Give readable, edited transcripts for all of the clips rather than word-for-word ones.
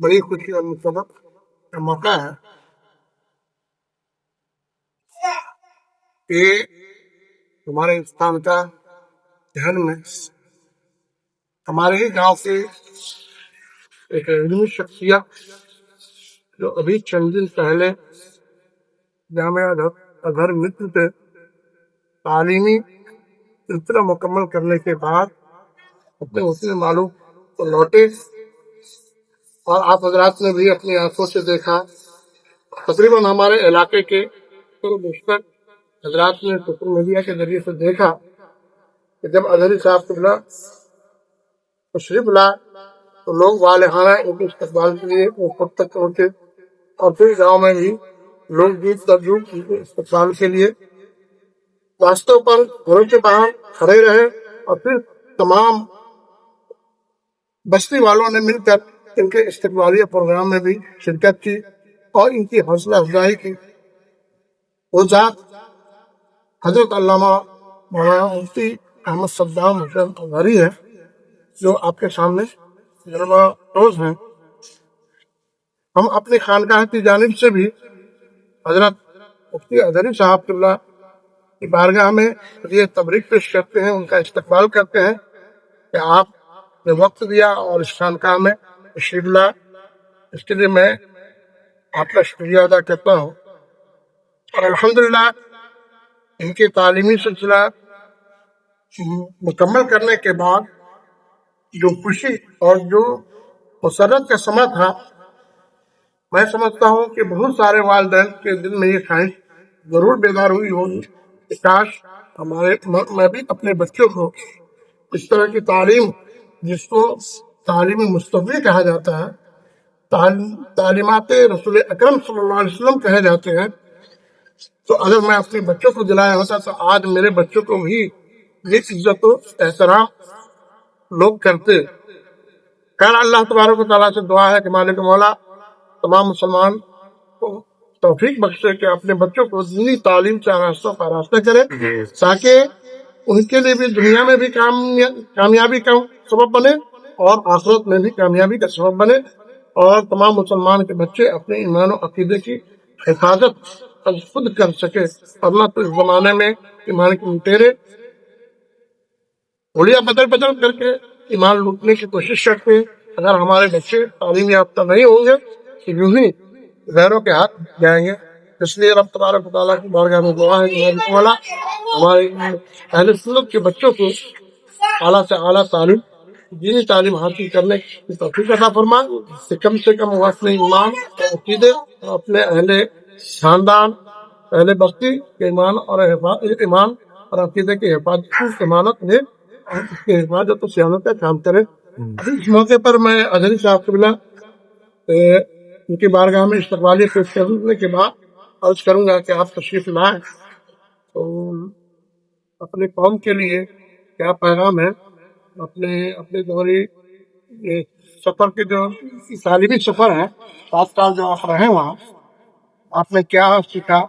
बड़ी खुशी और मुसीबत का मौका है कि हमारे हिंदुस्तान का शहर में हमारे ही गांव से एक इल्मी शख्सियत जो अभी चंद दिन पहले जामिया अजहर मिस्र से तालीमी सिलसिला मुकम्मल करने के बाद अपने वसीले मालूम को लौटे और आप हजरात ने भी अपनी आंखों से देखा। तकरीबन हमारे इलाके के हजरात ने सोशल मीडिया के जरिए से देखा कि जब अजहरी साहब किबला तशरीफ लाए तो लोग वालेहाना उनके इस्तकबाल के लिए वो खुद तक पहुंचे और फिर गांव में भी लोग जुट दर जुट उनके इस्तकबाल के लिए रास्तों पर घरों के बाहर खड़े रहे और फिर तमाम बस्ती वालों ने मिलकर इनके इस्तकबालिया प्रोग्राम में भी शिरकत की और इनकी हौसला अफजाई की। वो जात हजरत अल्लामा मौलाना मुफ्ती अहमद सद्दाम हुसैन अजहरी है जो आपके सामने जलवा रोज हैं। हम अपनी खानकाह की जानिब से भी हजरत मुफ्ती अजहरी साहब किबला की बारगाह में ये तबरीक पेश करते हैं, उनका इस्तकबाल करते हैं कि आपने वक्त दिया और इस खानकाह में तशरीफ लाए। इसके लिए मैं आपका शुक्रिया अदा करता हूँ और अल्हम्दुलिल्लाह इनके तालीमी सिलसिला मुकम्मल करने के बाद जो खुशी और जो मसरत का समा था, मैं समझता हूँ कि बहुत सारे वालिदैन के दिल में ये ख्वाहिश जरूर बेदार हुई होगी कि काश हमारे मैं भी अपने बच्चों को इस तरह की तालीम, जिसको तालीम मुस्तफ़ी कहा जाता है, तालीमात रसूल अकरम सल्लल्लाहु अलैहि वसल्लम कहे जाते हैं, तो अगर मैं अपने बच्चों को दिलाया होता तो आज मेरे बच्चों को भी ये इज्जत एहतराम लोग करते। खैर अल्लाह तबारक व तआला से दुआ है कि मालिक मौला तमाम मुसलमान को तौफीक बख्शे कि अपने बच्चों को दीनी तालीम से आरास्ता करे ताकि उनके लिए भी दुनिया में भी कामयाबी का सबब बने और आखिरत में भी कामयाबी का सबब बने और तमाम मुसलमान के बच्चे अपने ईमान और अकीदे की हिफाजत खुद कर सके। वरना तो इस जमाने में ईमान के लुटेरे होलिया बदल बदल करके ईमान लूटने की कोशिश करते हैं। अगर हमारे बच्चे तालीम याफ्ता नहीं होंगे तो यूं ही गैरों के हाथ जाएंगे। इसलिए रब तबारक व तआला की बारगाह में दुआ है कि हमारे अहले सुन्नत के बच्चों को आला से आला तालीम, दीनी तालीम हासिल करने की तौफीक अता फरमा कि कम से कम वो अपने ईमान और अकीदे और अपने अहले खानदान, अहले बस्ती के ईमान और अकीदे की हिफाजत जमानत ले और उसकी हिफाजत और सियानत का काम करे। इस मौके पर मैं अजहरी साहब किबला उनकी बारगाह में इस्तकबालिया पेश करने के बाद अर्ज करूंगा कि आप तशरीफ लाए तो अपने कौम के लिए क्या पैगाम है, अपने दौरी ये सफर के जो तालीमी सफर है, 7 साल जो आप रहे वहाँ, आपने क्या सीखा,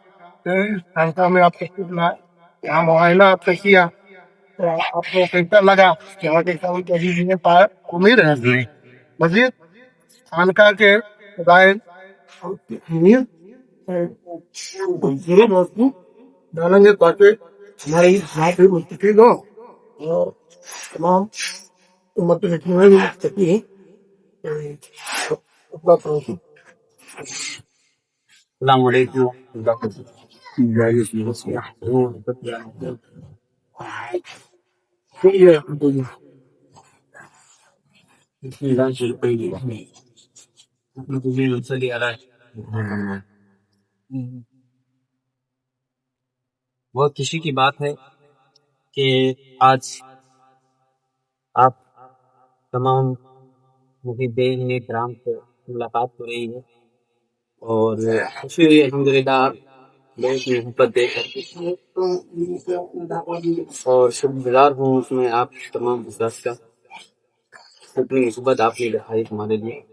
संस्था में आप तशरीफ लाए, यहाँ मुआयना आपने किया तो आपको कैसा लगा, यहाँ के कभी पाए उम्मीद है मजीद खानका के गायन जरूर वस्तु डालेंगे ताकि हमारी बात भी मुस्तफीद हो और तमाम उम्मत लिखने में भी मुस्तफी है। बहुत खुशी की बात है कि आज आप तमाम मुहिब्बीन इकराम से मुलाकात हो रही है और खुशी हुई अल्हम्दुलिल्लाह लोगों की मोहब्बत देख करके और शुक्रगुजार हूँ उसमें आप तमाम हज़रात का, अपनी मुहब्बत आपने दिखाई हमारे लिए।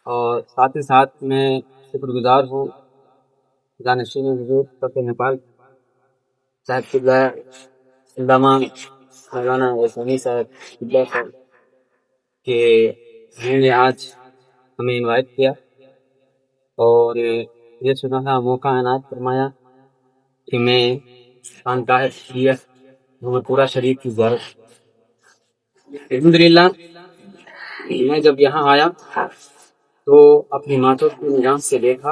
और साथ ही साथ मैं शुक्रगुजार हूँ जानशीन हुज़ूर फ़क़ीह नेपाल साहब क़िबला अल्लामा मौलाना वसीम साहब क़िबला साहब के मैंने आज ہمیں انوائٹ کیا اور یہ سنہرا موقع عنایت فرمایا کہ میں خانقاہ میں پورا شریف کی زیارت. الحمدللہ میں جب یہاں آیا تو اپنی ماتوں کی نگاہ سے دیکھا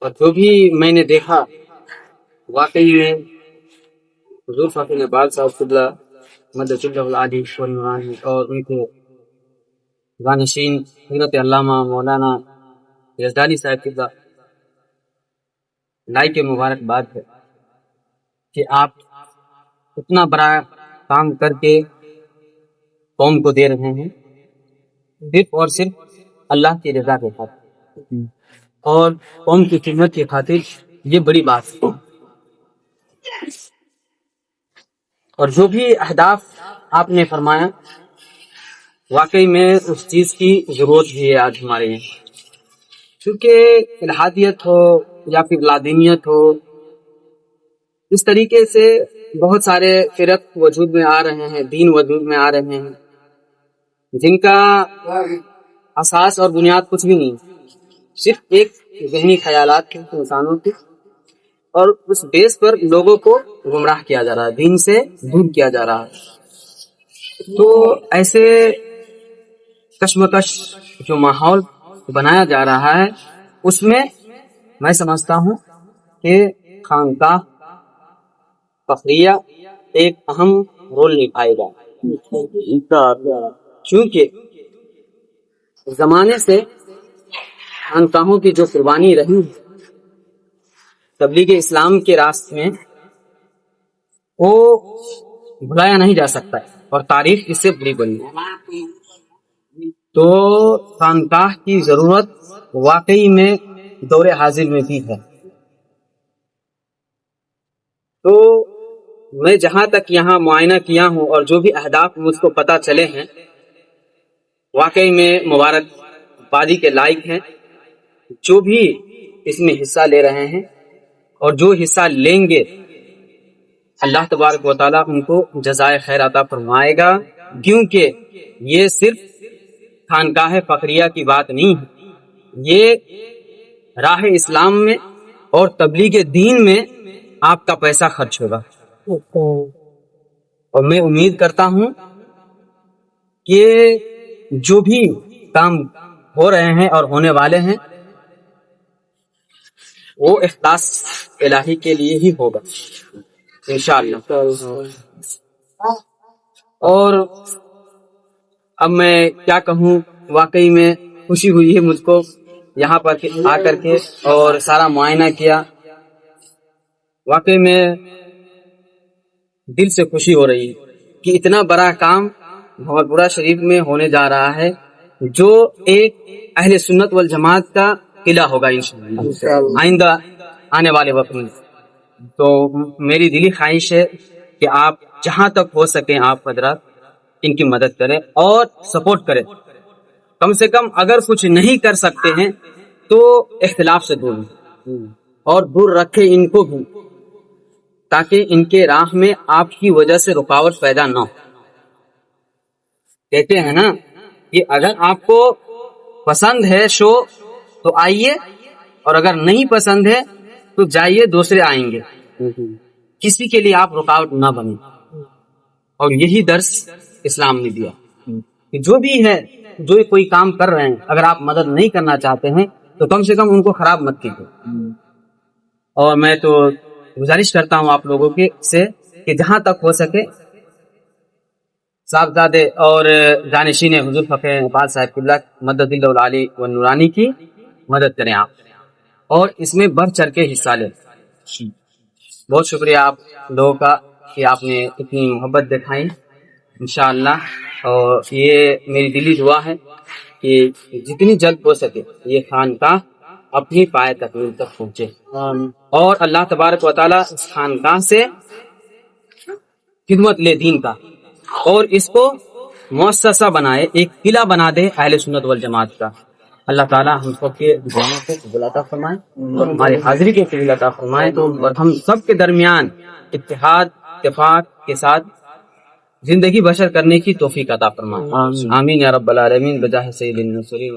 اور جو بھی میں نے دیکھا واقعی میں حضور فقیر نبال صاحب قبلہ مدد اللہ العالی والنورانی اور ان کے جانشین حضرت علامہ مولانا یزدانی صاحب قبلہ لائی کے مبارکباد ہے کہ آپ اتنا بڑا کام کر کے قوم کو دے رہے ہیں صرف اور صرف اللہ کی رضا کے خاطر اور قوم کی خدمت کی خاطر. یہ بڑی بات ہے. اور جو بھی اہداف آپ نے فرمایا واقعی میں اس چیز کی ضرورت بھی ہے آج ہمارے یہاں, کیونکہ الحادیت ہو یا پھر لادینیت ہو, اس طریقے سے بہت سارے فرق وجود میں آ رہے ہیں, دین وجود میں آ رہے ہیں جن کا اساس اور بنیاد کچھ بھی نہیں, صرف ایک ذہنی خیالات کے انسانوں کی, اور اس بیس پر لوگوں کو گمراہ کیا جا رہا ہے, دین سے دور کیا جا رہا ہے. تو ایسے کشمکش جو ماحول بنایا جا رہا ہے اس میں سمجھتا ہوں کہ خانقاہ فخریہ ایک اہم رول نبھائے گا, کیونکہ زمانے سے خانقاہوں کی جو قربانی رہی تبلیغ اسلام کے راستے میں وہ بھلایا نہیں جا سکتا ہے, اور تاریخ اس سے بڑی بنی ہے. تو خانقاہ کی ضرورت واقعی میں دور حاضر میں بھی ہے. تو میں جہاں تک یہاں معائنہ کیا ہوں اور جو بھی اہداف مجھ کو پتہ چلے ہیں واقعی میں مبارک بادی کے لائق ہیں. جو بھی اس میں حصہ لے رہے ہیں اور جو حصہ لیں گے اللہ تبارک و تعالیٰ ان کو جزائے خیر عطا فرمائے گا, کیونکہ یہ صرف خانقاہ فخریہ کی بات نہیں ہے, یہ راہ اسلام میں اور تبلیغ دین میں آپ کا پیسہ خرچ ہوگا. اور میں امید کرتا ہوں کہ جو بھی کام ہو رہے ہیں اور ہونے والے ہیں وہ اخلاص الہی کے لیے ہی ہوگا انشاءاللہ. اور اب میں کیا کہوں, واقعی میں خوشی ہوئی ہے مجھ کو یہاں پر آ کر کے اور سارا معائنہ کیا. واقعی میں دل سے خوشی ہو رہی ہے کہ اتنا بڑا کام بھاولپورہ شریف میں ہونے جا رہا ہے جو ایک اہل سنت والجماعت کا قلعہ ہوگا انشاءاللہ آئندہ آنے والے وقت میں. تو میری دلی خواہش ہے کہ آپ جہاں تک ہو سکیں آپ حضرات ان کی مدد کریں اور سپورٹ کریں. کم سے کم اگر کچھ نہیں کر سکتے ہیں تو اختلاف سے دور اور دور رکھیں ان کو بھی, تاکہ ان کے راہ میں آپ کی وجہ سے رکاوٹ پیدا نہ ہو. کہتے ہیں نا کہ اگر آپ کو پسند ہے شو تو آئیے, اور اگر نہیں پسند ہے تو جائیے, دوسرے آئیں گے. کسی کے لیے آپ رکاوٹ نہ بنیں. اور یہی درس اسلام نے دیا کہ جو بھی ہے, جو کوئی کام کر رہے ہیں, اگر آپ مدد نہیں کرنا چاہتے ہیں تو کم سے کم ان کو خراب مت کیجیے. اور میں تو گزارش کرتا ہوں آپ لوگوں کے سے کہ جہاں تک ہو سکے صاحبزادے اور جانشین حضور فقیر نبال صاحب قبلہ مدد اللہ العالی والنورانی کی مدد کریں آپ, اور اس میں بڑھ چڑھ کے حصہ لیں. بہت شکریہ آپ لوگوں کا کہ آپ نے اتنی محبت دکھائی انشاءاللہ. اور یہ میری دلی دعا ہے کہ جتنی جلد ہو سکے یہ خانقاہ اپنی پائے تکمیل تک پہنچے, اور اللہ تبارک و تعالیٰ اس خانقاہ سے خدمت لے دین کا, اور اس کو مؤسسہ بنائے, ایک قلعہ بنا دے اہل سنت والجماعت کا. اللہ تعالیٰ ہم سب کے دعاؤں کو قبول عطا فرمائے اور ہماری حاضری کو قبول عطا فرمائے, تو اور ہم سب کے درمیان اتحاد اتفاق کے ساتھ زندگی بسر کرنے کی توفیق عطا فرمائے. آمین یا رب العالمین بجاہ سید النصرین.